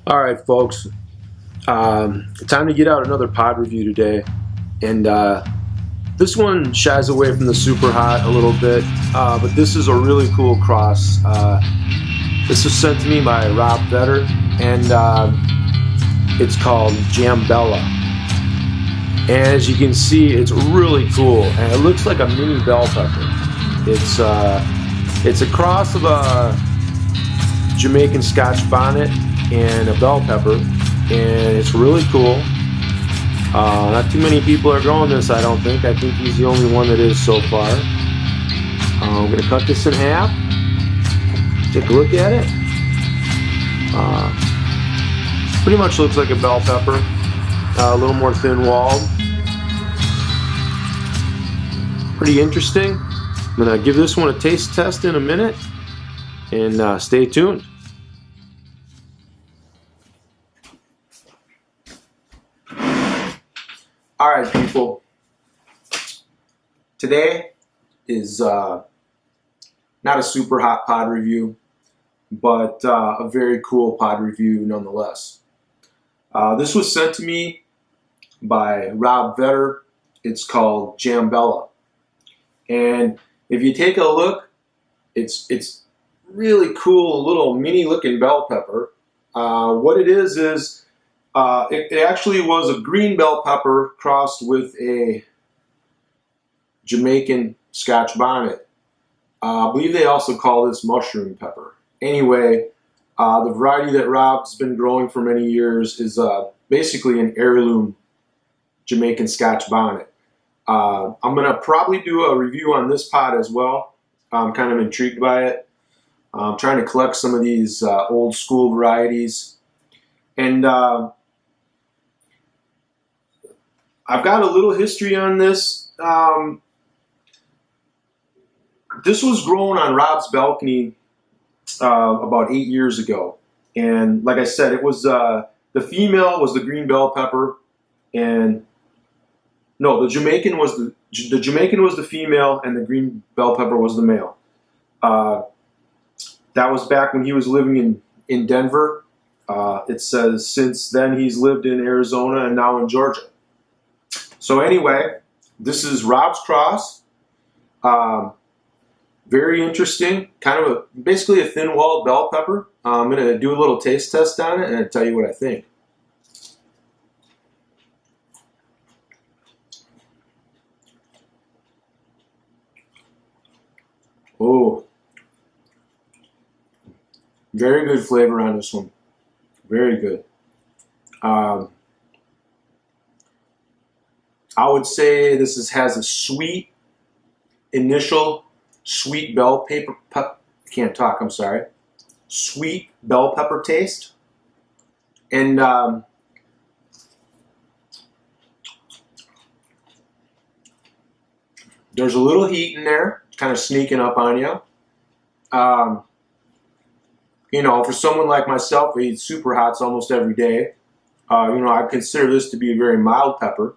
All right, folks. Time to get out another pod review today, and this one shies away from the super hot a little bit, but this is a really cool cross. This was sent to me by Rob Vetter, and it's called Jambella. And as you can see, it's really cool, and it looks like a mini bell pepper. It's a cross of a Jamaican Scotch Bonnet and a bell pepper, and it's really cool. Not too many people are growing this, I don't think. I think he's the only one that is so far. I'm going to cut this in half. Take a look at it. Pretty much looks like a bell pepper, a little more thin-walled. Pretty interesting. I'm going to give this one a taste test in a minute, and stay tuned. All right, people. Today is not a super hot pod review, but a very cool pod review nonetheless. This was sent to me by Rob Vetter. It's called Jambella. And if you take a look, it's really cool, little mini looking bell pepper. What it is it actually was a green bell pepper crossed with a Jamaican Scotch Bonnet. I believe they also call this mushroom pepper. Anyway, the variety that Rob's been growing for many years is basically an heirloom Jamaican Scotch Bonnet. I'm going to probably do a review on this pod as well. I'm kind of intrigued by it. I'm trying to collect some of these old school varieties. And I've got a little history on this. This was grown on Rob's balcony about 8 years ago. And like I said, it was the female was the green bell pepper, and no, the Jamaican was the female, and the green bell pepper was the male. That was back when he was living in Denver. It says since then he's lived in Arizona and now in Georgia. So anyway, this is Rob's cross. Very interesting, kind of basically a thin-walled bell pepper. I'm going to do a little taste test on it and I'll tell you what I think. Oh, very good flavor on this one. Very good. I would say this has a sweet initial sweet bell pepper. Can't talk. I'm sorry. Sweet bell pepper taste, and there's a little heat in there, kind of sneaking up on you. You know, for someone like myself who eats super hots almost every day, you know, I consider this to be a very mild pepper.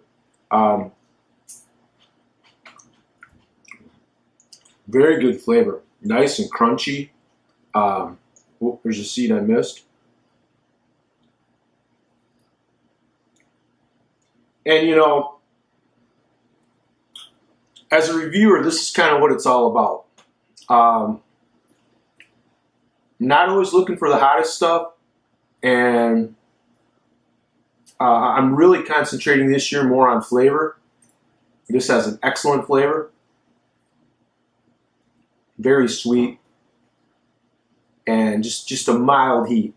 Very good flavor, nice and crunchy. Oh, there's a seed I missed. And you know, as a reviewer, this is kind of what it's all about. Not always looking for the hottest stuff, and I'm really concentrating this year more on flavor. This has an excellent flavor. Very sweet, and just a mild heat.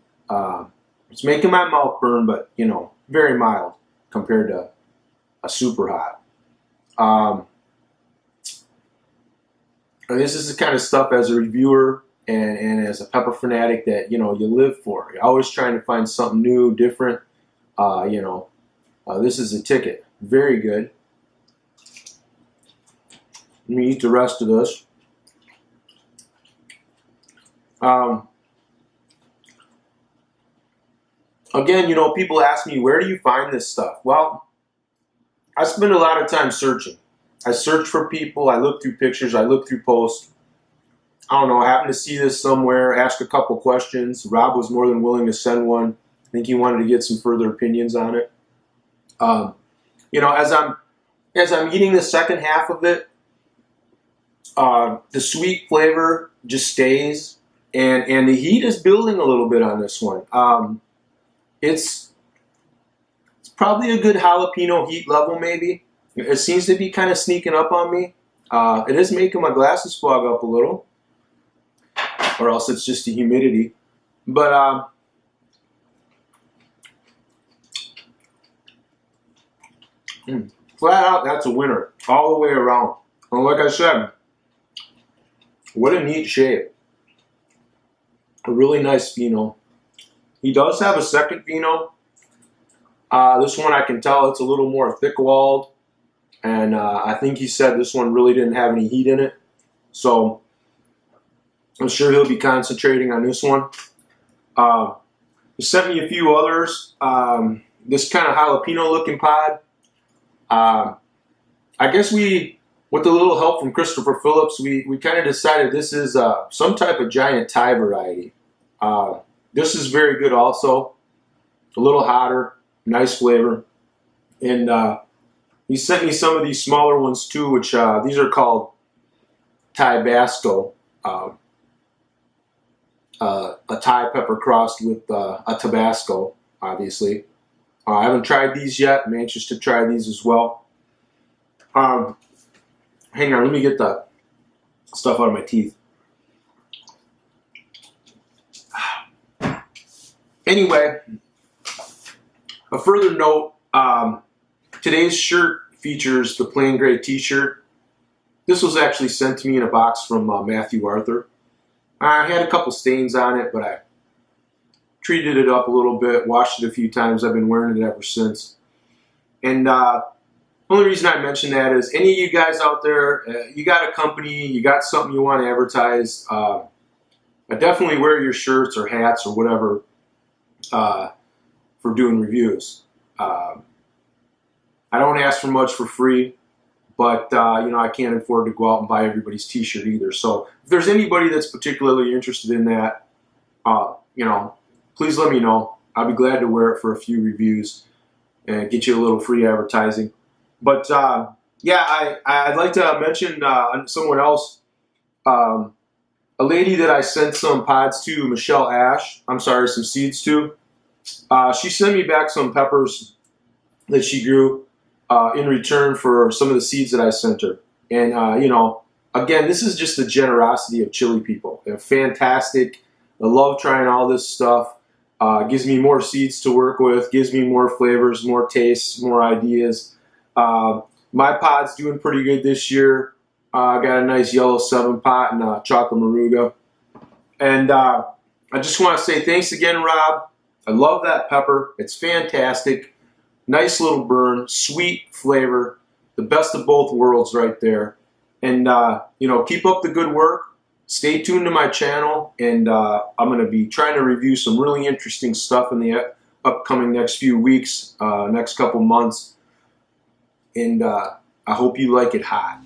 It's making my mouth burn, but you know, very mild compared to a super hot. And this is the kind of stuff as a reviewer and as a pepper fanatic that you know you live for. You're always trying to find something new, different. You know, this is a ticket. Very good. Let me eat the rest of this. Again, you know, people ask me, where do you find this stuff? Well, I spend a lot of time searching. I search for people, I look through pictures, I look through posts. I don't know, I happened to see this somewhere, asked a couple questions. Rob was more than willing to send one. think he wanted to get some further opinions on it. You know, as I'm eating the second half of it, the sweet flavor just stays, and the heat is building a little bit on this one. It's probably a good jalapeno heat level, maybe. It seems to be kind of sneaking up on me. It is making my glasses fog up a little, or else it's just the humidity. But flat out, that's a winner all the way around. And like I said, what a neat shape. A really nice vino. He does have a second vino. This one I can tell it's a little more thick-walled. And I think he said this one really didn't have any heat in it. So I'm sure he'll be concentrating on this one. He sent me a few others. This kind of jalapeno looking pod. I guess with a little help from Christopher Phillips, we kind of decided this is some type of giant Thai variety. This is very good also. A little hotter, nice flavor. And he sent me some of these smaller ones too, which these are called Tabasco. A Thai pepper crossed with a Tabasco, obviously. I haven't tried these yet. I'm anxious to try these as well. Hang on, let me get the stuff out of my teeth. Anyway, a further note, today's shirt features the plain gray t-shirt. This was actually sent to me in a box from Matthew Arthur. I had a couple stains on it, but I treated it up a little bit, washed it a few times. I've been wearing it ever since. And the only reason I mention that is any of you guys out there, you got a company, you got something you want to advertise, I definitely wear your shirts or hats or whatever for doing reviews. I don't ask for much for free, but you know, I can't afford to go out and buy everybody's t-shirt either. So if there's anybody that's particularly interested in that, you know, please let me know. I'll be glad to wear it for a few reviews and get you a little free advertising. But yeah, I'd like to mention someone else. A lady that I sent some pods to, Michelle Ash, some seeds to. She sent me back some peppers that she grew in return for some of the seeds that I sent her. And, you know, again, this is just the generosity of chili people. They're fantastic. I love trying all this stuff. Gives me more seeds to work with, gives me more flavors, more tastes, more ideas. My pod's doing pretty good this year. I got a nice yellow 7-pot and chocolate maruga. And I just want to say thanks again, Rob. I love that pepper. It's fantastic. Nice little burn, sweet flavor. The best of both worlds right there. And, you know, keep up the good work. Stay tuned to my channel. And I'm going to be trying to review some really interesting stuff in the upcoming next few weeks, next couple months. And I hope you like it hot.